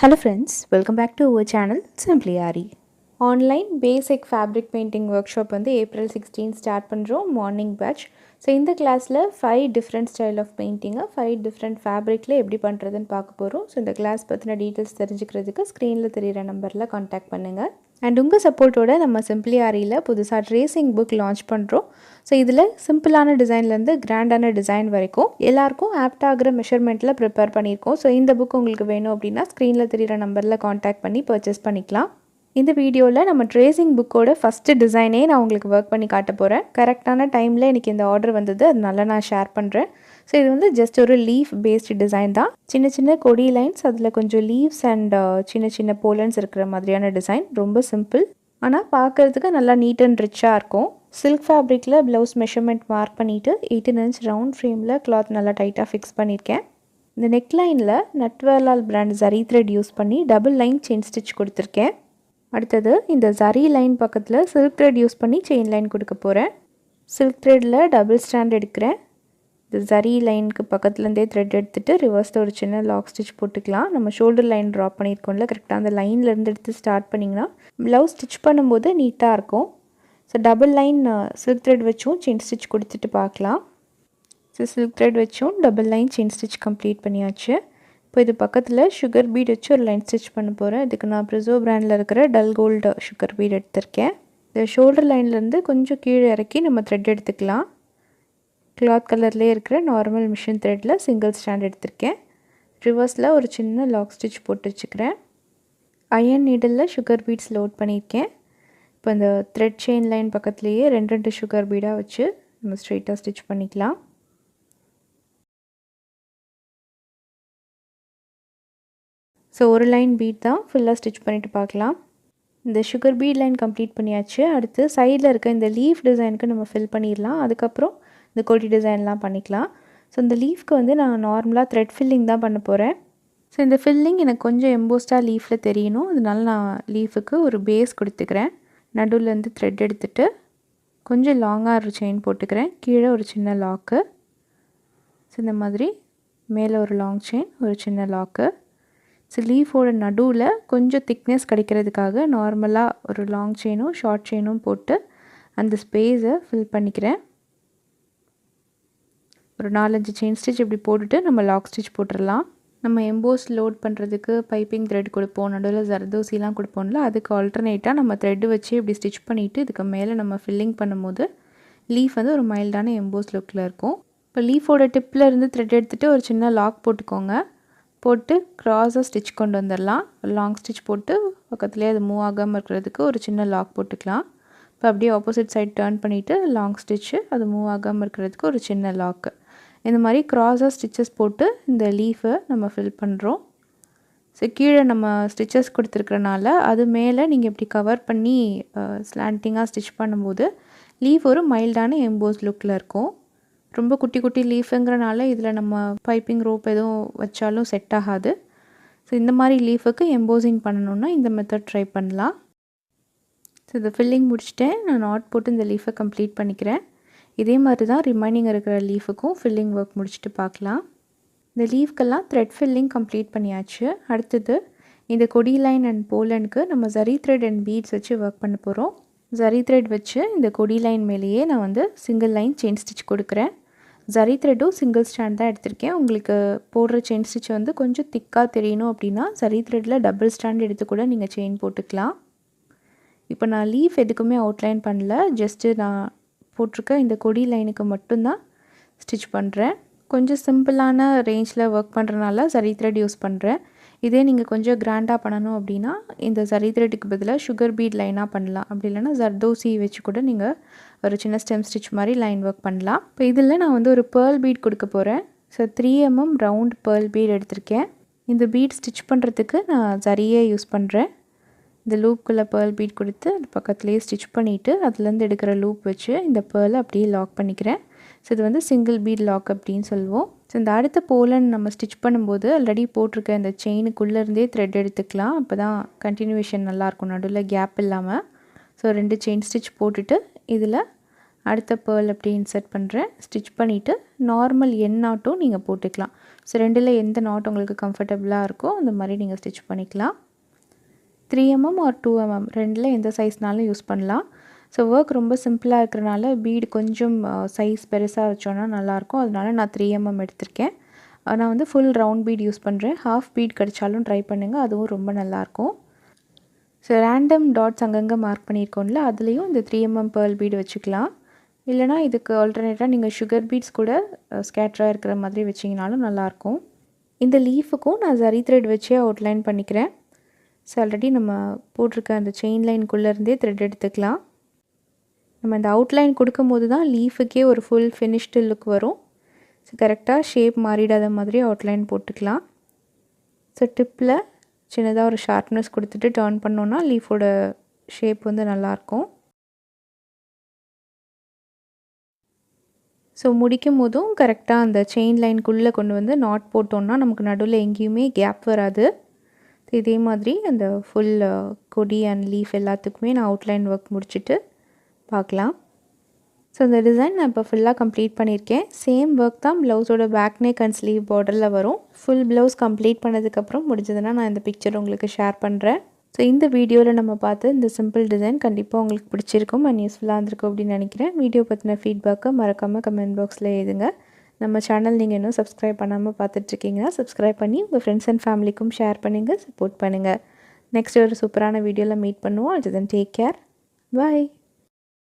Hello friends, welcome back to our channel Simply Ari. Online basic fabric painting workshop வந்து April 16 start பண்ணுறோம் morning batch. So இந்த கிளாஸில் 5 different style of பெயிண்டிங்கை 5 different ஃபேப்ரிக்கில் எப்படி பண்ணுறதுன்னு பார்க்க போகிறோம். ஸோ இந்த கிளாஸ் பற்றின டீட்டெயில்ஸ் தெரிஞ்சுக்கிறதுக்கு ஸ்க்ரீனில் தெரிகிற நம்பரில் காண்டாக்ட் பண்ணுங்கள். அண்ட் உங்கள் சப்போர்ட்டோட நம்ம சிம்பிளி ஆரியில் புதுசாக ட்ரேசிங் புக் லான்ச் பண்ணுறோம். ஸோ இதில் சிம்பிளான டிசைன்லேருந்து கிராண்டான டிசைன் வரைக்கும் எல்லாருக்கும் ஆப்டாகிற மெஷர்மெண்ட்டில் ப்ரிப்பேர் பண்ணியிருக்கோம். ஸோ இந்த புக் உங்களுக்கு வேணும் அப்படின்னா ஸ்க்ரீனில் தெரிகிற நம்பரில் காண்டாக்ட் பண்ணி பர்ச்சேஸ் பண்ணிக்கலாம். இந்த வீடியோவில் நம்ம ட்ரேசிங் புக்கோட ஃபஸ்ட்டு டிசைனே நான் உங்களுக்கு ஒர்க் பண்ணி காட்ட போகிறேன். கரெக்டான டைமில் எனக்கு இந்த ஆர்டர் வந்தது, அதனால நான் ஷேர் பண்ணுறேன். ஸோ இது வந்து ஜஸ்ட் ஒரு லீஃப் பேஸ்டு டிசைன் தான். சின்ன சின்ன கொடி லைன்ஸ், அதில் கொஞ்சம் லீவ்ஸ் அண்ட் சின்ன சின்ன போலன்ஸ் இருக்கிற மாதிரியான டிசைன். ரொம்ப சிம்பிள், ஆனால் பார்க்குறதுக்கு நல்லா நீட் அண்ட் ரிச்சாக இருக்கும். சில்க் ஃபேப்ரிக்கில் ப்ளவுஸ் மெஷர்மெண்ட் மார்க் பண்ணிவிட்டு 18 inch ரவுண்ட் ஃப்ரேமில் கிளாத் நல்லா டைட்டாக ஃபிக்ஸ் பண்ணியிருக்கேன். இந்த நெக் லைனில் Natwarlal brand zari thread use பண்ணி டபுள் லைன் செயின் ஸ்டிச் கொடுத்துருக்கேன். அடுத்தது இந்த ஜரி லைன் பக்கத்தில் சில்க் த்ரெட் யூஸ் பண்ணி செயின் லைன் கொடுக்க போகிறேன். சில்க் த்ரெட்டில் டபுள் ஸ்டாண்ட் எடுக்கிறேன். இந்த ஜரி லைனுக்கு பக்கத்துலேருந்தே த்ரெட் எடுத்துகிட்டு ரிவர்ஸில் ஒரு சின்ன லாக் ஸ்டிச் போட்டுக்கலாம். நம்ம ஷோல்டர் லைன் ட்ராப் பண்ணியிருக்கோம்ல, கரெக்டாக அந்த லைன்லேருந்து எடுத்து ஸ்டார்ட் பண்ணிங்கன்னா ப்ளவுஸ் ஸ்டிச் பண்ணும்போது நீட்டாக இருக்கும். So double line silk thread வச்சும் செயின் ஸ்டிச் கொடுத்துட்டு பார்க்கலாம். ஸோ சில்க் த்ரெட் வச்சும் double line chain stitch complete பண்ணியாச்சு. இப்போ இது பக்கத்தில் சுகர் பீட் வச்சு ஒரு லைன் ஸ்டிச் பண்ண போகிறேன். இதுக்கு நான் ப்ரிசோ பிராண்டில் இருக்கிற டல் கோல்டு சுகர் பீட் எடுத்திருக்கேன். இந்த ஷோல்டர் லைன்லேருந்து கொஞ்சம் கீழே இறக்கி நம்ம த்ரெட் எடுத்துக்கலாம். கிளாத் கலர்லேயே இருக்கிற நார்மல் மிஷின் த்ரெட்டில் சிங்கிள் ஸ்டாண்ட் எடுத்திருக்கேன். ரிவர்ஸில் ஒரு சின்ன லாக் ஸ்டிச் போட்டு வச்சுக்கிறேன். அயன் நீடலில் சுகர் பீட்ஸ் லோட் பண்ணியிருக்கேன். இப்போ இந்த த்ரெட் செயின் லைன் பக்கத்துலேயே 2 சுகர் பீடாக வச்சு நம்ம ஸ்ட்ரெயிட்டாக ஸ்டிச் பண்ணிக்கலாம். ஸோ ஒரு லைன் பீட் தான், ஃபுல்லாக ஸ்டிச் பண்ணிவிட்டு பார்க்கலாம். இந்த சுகர் பீட் லைன் கம்ப்ளீட் பண்ணியாச்சு. அடுத்து சைடில் இருக்க இந்த லீஃப் டிசைனுக்கு நம்ம ஃபில் பண்ணிடலாம். அதுக்கப்புறம் இந்த கொடி டிசைன்லாம் பண்ணிக்கலாம். ஸோ இந்த லீஃப்க்கு வந்து நான் நார்மலாக த்ரெட் ஃபில்லிங் தான் பண்ண போகிறேன். ஸோ இந்த ஃபில்லிங் எனக்கு கொஞ்சம் எம்போஸ்டாக லீஃபில் தெரியணும், அதனால நான் லீஃபுக்கு ஒரு பேஸ் கொடுத்துக்கிறேன். நடுவிலேருந்து த்ரெட் எடுத்துகிட்டு கொஞ்சம் லாங்காக ஒரு செயின் போட்டுக்கிறேன். கீழே ஒரு சின்ன லாக்கு. ஸோ இந்த மாதிரி மேலே ஒரு லாங் செயின், ஒரு சின்ன லாக்கு. ஸோ லீஃபோட நடுவில் கொஞ்சம் திக்னஸ் கிடைக்கிறதுக்காக நார்மலாக ஒரு லாங் செயினும் ஷார்ட் செயினும் போட்டு அந்த ஸ்பேஸை ஃபில் பண்ணிக்கிறேன். ஒரு 4-5 செயின் ஸ்டிச் இப்படி போட்டுட்டு நம்ம லாக் ஸ்டிச் போட்டுடலாம். நம்ம எம்போஸ் லோட் பண்ணுறதுக்கு பைப்பிங் த்ரெட் கொடுப்போம், நடுவில் ஜர்தோசிலாம் கொடுப்போம்ல, அதுக்கு ஆல்டர்னேட்டாக நம்ம த்ரெட்டு வச்சு இப்படி ஸ்டிச் பண்ணிவிட்டு இதுக்கு மேலே நம்ம ஃபில்லிங் பண்ணும்போது லீஃப் வந்து ஒரு மைல்டான எம்போஸ் லுக்கில் இருக்கும். இப்போ லீஃபோட டிப்பில் இருந்து த்ரெட் எடுத்துகிட்டு ஒரு சின்ன லாக் போட்டுக்கோங்க. போட்டு க்ராஸாக ஸ்டிச் கொண்டு வந்துடலாம். லாங் ஸ்டிச் போட்டு பக்கத்துலேயே அது மூவ் ஆகாமல் இருக்கிறதுக்கு ஒரு சின்ன லாக் போட்டுக்கலாம். இப்போ அப்படியே ஆப்போசிட் சைட் டர்ன் பண்ணிவிட்டு லாங் ஸ்டிச்சு, அது மூவ் ஆகாமல் இருக்கிறதுக்கு ஒரு சின்ன லாக்கு. இந்த மாதிரி க்ராஸாக ஸ்டிச்சஸ் போட்டு இந்த லீஃபை நம்ம ஃபில் பண்ணுறோம். ஸோ கீழே நம்ம ஸ்டிச்சஸ் கொடுத்துருக்கறனால அது மேலே நீங்கள் இப்படி கவர் பண்ணி ஸ்லாண்டிங்காக ஸ்டிச் பண்ணும்போது லீஃப் ஒரு மைல்டான எம்போஸ் லுக்கில் இருக்கும். ரொம்ப குட்டி குட்டி லீஃபுங்கிறனால இதில் நம்ம பைப்பிங் ரோப் எதுவும் வச்சாலும் செட் ஆகாது. ஸோ இந்த மாதிரி லீஃபுக்கு எம்போசிங் பண்ணணுன்னா இந்த மெத்தட் ட்ரை பண்ணலாம். ஸோ இதை ஃபில்லிங் முடிச்சுட்டேன். நான் நாட் போட்டு இந்த லீஃபை கம்ப்ளீட் பண்ணிக்கிறேன். இதே மாதிரி தான் ரிமைனிங் இருக்கிற லீஃபுக்கும் ஃபில்லிங் ஒர்க் முடிச்சுட்டு பார்க்கலாம். இந்த லீஃப்க்கெல்லாம் த்ரெட் ஃபில்லிங் கம்ப்ளீட் பண்ணியாச்சு. அடுத்தது இந்த கொடி லைன் அண்ட் போலனுக்கு நம்ம ஜரி த்ரெட் அண்ட் பீட்ஸ் வச்சு ஒர்க் பண்ண போகிறோம். ஜரி த்ரெட் வச்சு இந்த கொடி லைன் மேலேயே நான் வந்து சிங்கிள் லைன் செயின் ஸ்டிச் கொடுக்குறேன். ஜரி த்ரெட்டும் சிங்கிள் ஸ்டாண்ட் தான் எடுத்திருக்கேன். உங்களுக்கு போடுற செயின் ஸ்டிச் வந்து கொஞ்சம் திக்காக தெரியணும் அப்படின்னா ஜரி த்ரெட்டில் டபுள் ஸ்டாண்ட் எடுத்து கூட நீங்கள் செயின் போட்டுக்கலாம். இப்போ நான் லீஃப் எதுக்குமே அவுட்லைன் பண்ணல, ஜஸ்ட்டு நான் போட்டிருக்க இந்த கொடி லைனுக்கு மட்டும்தான் ஸ்டிச் பண்ணுறேன். கொஞ்சம் சிம்பிளான ரேஞ்சில் ஒர்க் பண்ணுறனால ஜரி த்ரெட் யூஸ் பண்ணுறேன். இதே நீங்கள் கொஞ்சம் கிராண்டாக பண்ணணும் அப்படின்னா இந்த ஜரி த்ரெட்டுக்கு பதிலாக சுகர் பீட் லைனாக பண்ணலாம். அப்படி இல்லைனா ஜர்தோசி வச்சு கூட நீங்கள் ஒரு சின்ன ஸ்டெம் ஸ்டிச் மாதிரி லைன் ஒர்க் பண்ணலாம். இப்போ இதில் நான் வந்து ஒரு பேர்ல் பீட் கொடுக்க போகிறேன். So 3 mm round pearl beat எடுத்திருக்கேன். இந்த பீட் ஸ்டிச் பண்ணுறதுக்கு நான் ஜரியே யூஸ் பண்ணுறேன். இந்த லூப்புக்குள்ளே பேர்ல் பீட் கொடுத்து அது பக்கத்துலேயே ஸ்டிச் பண்ணிவிட்டு அதுலேருந்து எடுக்கிற லூப் வச்சு இந்த பேர்லை அப்படியே லாக் பண்ணிக்கிறேன். ஸோ இது வந்து சிங்கிள் பீட் லாக் அப்படின்னு சொல்லுவோம். ஸோ இந்த அடுத்த போலன் நம்ம ஸ்டிச் பண்ணும்போது ஆல்ரெடி போட்டிருக்க இந்த செயினுக்குள்ளேருந்தே த்ரெட் எடுத்துக்கலாம். அப்போ தான் கண்டினியூவேஷன் நல்லாயிருக்கும், நடுவில் கேப் இல்லாமல். ஸோ 2 செயின் ஸ்டிச் போட்டுட்டு இதில் அடுத்த பேர்ல் அப்படியே இன்சர்ட் பண்ணுறேன். ஸ்டிச் பண்ணிவிட்டு நார்மல் எண்ணாட்டும் நீங்கள் போட்டுக்கலாம். ஸோ ரெண்டில் எந்த நாட் உங்களுக்கு கம்ஃபர்டபுளாக இருக்கோ அந்த மாதிரி நீங்கள் ஸ்டிச் பண்ணிக்கலாம். 3 mm ஆர் 2 mm ரெண்டில் எந்த சைஸ்னாலும் யூஸ் பண்ணலாம். ஸோ ஒர்க் ரொம்ப சிம்பிளாக இருக்கிறனால பீடு கொஞ்சம் சைஸ் பெருசாக வச்சோன்னா நல்லாயிருக்கும். அதனால நான் 3 mm எடுத்திருக்கேன். நான் வந்து ஃபுல் ரவுண்ட் பீட் யூஸ் பண்ணுறேன். ஹாஃப் பீட் கிடைச்சாலும் ட்ரை பண்ணுங்கள், அதுவும் ரொம்ப நல்லாயிருக்கும். ஸோ ரேண்டம் டாட்ஸ் அங்கங்கே மார்க் பண்ணியிருக்கோம்ல, அதுலேயும் இந்த 3 mm பேர்ல் பீடு வச்சுக்கலாம். இல்லைனா இதுக்கு ஆல்டர்னேட்டாக நீங்கள் சுகர் பீட்ஸ் கூட ஸ்கேட்டராக இருக்கிற மாதிரி வச்சிங்கனாலும் நல்லாயிருக்கும். இந்த லீஃபுக்கும் நான் ஜரி த்ரெட் வச்சே அவுட்லைன் பண்ணிக்கிறேன். ஸோ ஆல்ரெடி நம்ம போட்டிருக்க அந்த செயின் லைனுக்குள்ளேருந்தே த்ரெட் எடுத்துக்கலாம். நம்ம இந்த அவுட்லைன் கொடுக்கும்போது தான் லீஃபுக்கே ஒரு ஃபுல் ஃபினிஷ்டு லுக் வரும். ஸோ கரெக்டாக ஷேப் மாறிடாத மாதிரி அவுட்லைன் போட்டுக்கலாம். ஸோ டிப்பில் சின்னதாக ஒரு ஷார்ப்னஸ் கொடுத்துட்டு டர்ன் பண்ணோன்னா லீஃபோட ஷேப் வந்து நல்லாயிருக்கும். ஸோ முடிக்கும் போதும் கரெக்டாக அந்த செயின் லைனுக்குள்ளே கொண்டு வந்து நாட் போட்டோன்னா நமக்கு நடுவில் எங்கேயுமே கேப் வராது. இதே மாதிரி அந்த ஃபுல் கொடி அண்ட் லீஃப் எல்லாத்துக்குமே நான் அவுட்லைன் ஒர்க் முடிச்சுட்டு பார்க்கலாம். ஸோ இந்த டிசைன் நான் இப்போ ஃபுல்லாக கம்ப்ளீட் பண்ணியிருக்கேன். சேம் ஒர்க் தான் ப்ளவுஸோட பேக் நெக் அண்ட் ஸ்லீவ் பார்டரில் வரும். ஃபுல் ப்ளவுஸ் கம்ப்ளீட் பண்ணதுக்கப்புறம் முடிஞ்சதுன்னா நான் இந்த பிக்சர் உங்களுக்கு ஷேர் பண்ணுறேன். ஸோ இந்த வீடியோவில் நம்ம பார்த்து இந்த சிம்பிள் டிசைன் கண்டிப்பாக உங்களுக்கு பிடிச்சிருக்கும் அண்ட் யூஸ்ஃபுல்லாக இருந்திருக்கும் அப்படின்னு நினைக்கிறேன். வீடியோ பற்றின ஃபீட்பேக்கை மறக்காமல் கமெண்ட் பாக்ஸில் எழுதுங்க. நம்ம சேனல் நீங்கள் இன்னும் சப்ஸ்கிரைப் பண்ணாமல் பார்த்துட்ருக்கீங்கன்னா சப்ஸ்கிரைப் பண்ணி உங்கள் ஃப்ரெண்ட்ஸ் அண்ட் ஃபேமிலிக்கும் ஷேர் பண்ணுங்கள், சப்போர்ட் பண்ணுங்கள். நெக்ஸ்ட் ஒரு சூப்பரான வீடியோவில் மீட் பண்ணுவோம். அது தென் டேக் கேர். பாய்.